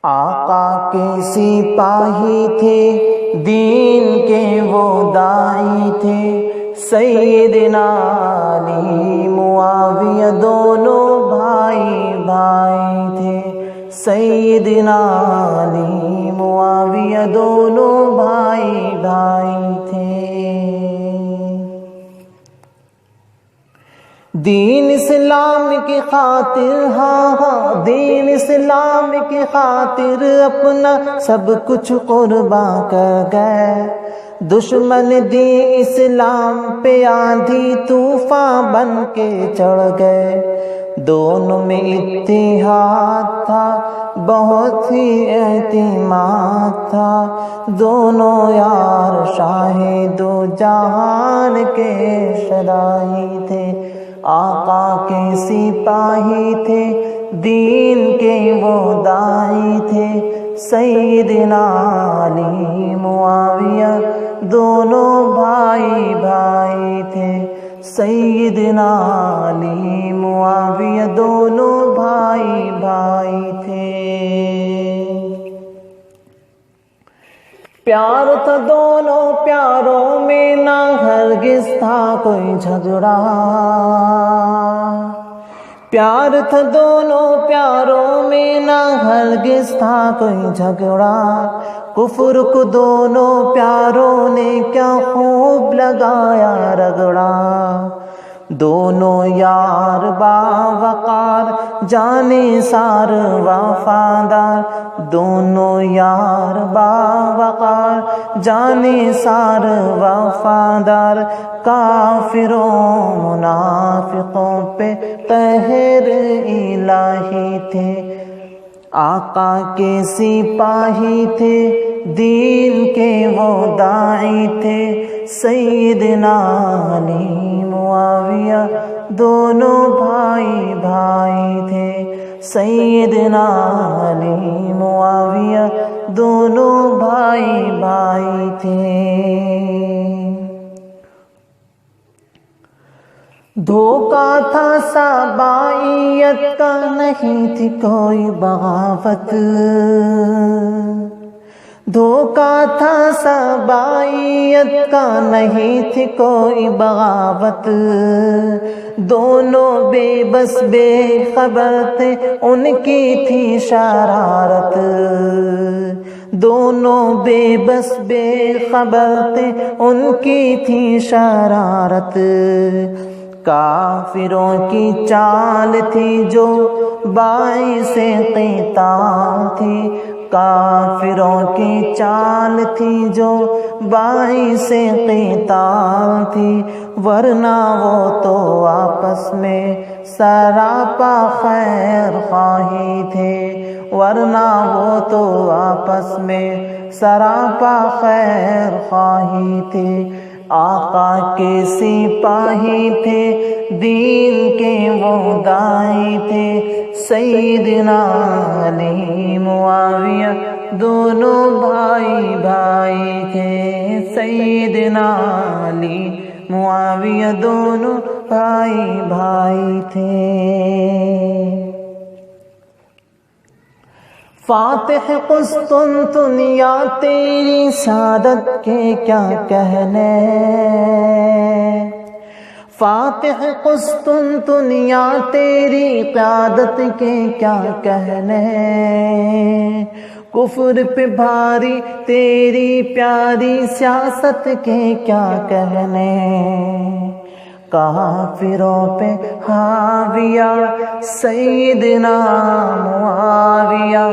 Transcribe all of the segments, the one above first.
آقا کے سپاہی تھے، دین کے وہ داعی تھے، سیدنا علی معاویہ دونوں بھائی بھائی تھے، سیدنا علی معاویہ دونوں بھائی بھائی تھے۔ دین اسلام کی خاطر، ہاں دین اسلام کی خاطر اپنا سب کچھ قربان کر گئے، دشمن دین اسلام پہ آندھی طوفان بن کے چڑھ گئے، دونوں میں اتحاد تھا، بہت ہی اعتماد تھا، دونوں یار شاہ دو جہان کے شرائی تھے، آقا کے سپاہی تھے، دین کے وہ داعی تھے، سیدنا علی معاویہ دونوں بھائی بھائی تھے، سیدنا علی معاویہ دونوں بھائی بھائی تھے۔ پیار تھا دونوں پیاروں میں، نہ ہرگز تھا کوئی جھگڑا، پیار تھا دونوں پیاروں میں، نہ ہرگز تھا کوئی جھگڑا، کفر کو دونوں پیاروں نے کیا خوب لگایا رگڑا، دونوں یار باوقار جانے سار وفادار، دونوں یار باوقار جانے سار وفادار، کافروں منافقوں پہ قہر الہی تھے، آقا کے سپاہی تھے، دین کے وہ داعی تھے، سیدنا علی معاویہ دونوں بھائی بھائی تھے، سیدنا علی معاویہ دونوں بھائی بھائی تھے۔ دھوکا تھا سبائیت کا، نہیں تھی کوئی بغاوت، دھوکا تھا سبائیت کا، نہیں تھی کوئی بغاوت، دونوں بے بس بے خبر تھے، ان کی تھی شرارت، دونوں بے بس بے خبر تھے، ان کی تھی شرارت، کافروں کی چال تھی جو باعث قتال تھی، کافروں کی چال تھی جو باعث قتال تھی، ورنہ وہ تو آپس میں سراپا خیر خواہی تھے، ورنہ وہ تو آپس میں سراپا خیر خواہی تھے، آقا کے سپاہی تھے، دین کے وہ داعی تھے، سیدنا علی معاویہ دونوں بھائی بھائی تھے، سیدنا علی معاویہ دونوں بھائی بھائی تھے۔ فاتح قسطنطنیہ تیری سعادت کے کیا کہنے، فاتح قسطنطنیہ تیری قیادت کے کیا کہنے، کفر پہ بھاری تیری پیاری سیاست کے کیا کہنے، کافروں پہ حاویہ سیدنا معاویہ،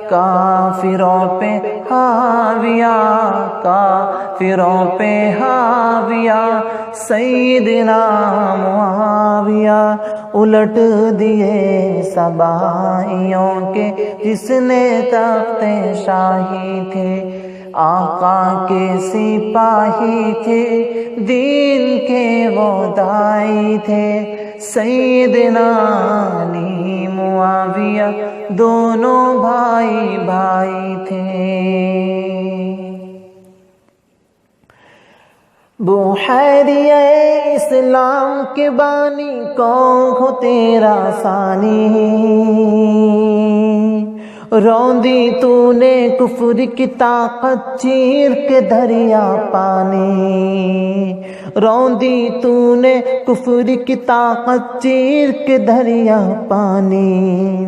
کافروں پہ حاویہ، کافروں پہ حاویہ سیدنا معاویہ، الٹ دیے سبائیوں کے جس نے تخت شاہی تھے، آقا کے سپاہی تھے، دین کے وہ داعی تھے، سیدنا علی معاویہ دونوں بھائی بھائی تھے۔ بحیریہ اسلام کے بانی کون ہو تیرا ثانی، روندی تو نے کفر کی طاقت چیر کے دریا پانی، روندی تو نے کفر کی طاقت چیر کے دریا پانی،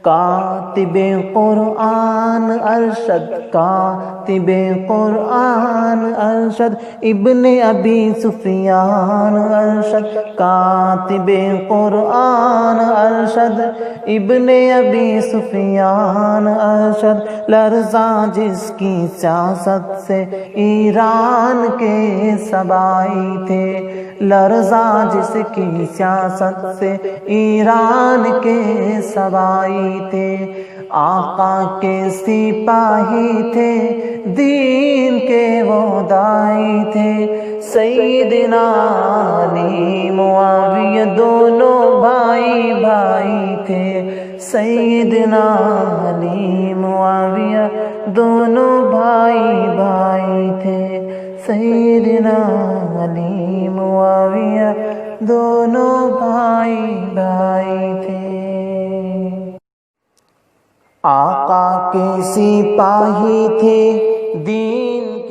کاتب قرآن ارشد، کاتب قرآن ارشد، ابن ابی سفیان ارشد، کاتب قرآن ارشد، ابن ابی سفیان ارشد، لرزاں جس کی سیاست سے ایران کے سبائی تھے، لرزاں جس کی سیاست سے ایران کے سبائی تھے، آقا کے سپاہی تھے، دین کے وہ دائی تھے، سیدنا علی معاویہ دونوں بھائی بھائی تھے، سیدنا علی معاویہ دونوں بھائی بھائی تھے، سیدنا علی معاویہ دونوں بھائی بھائی تھے۔ آقا کے سپاہی تھے، دین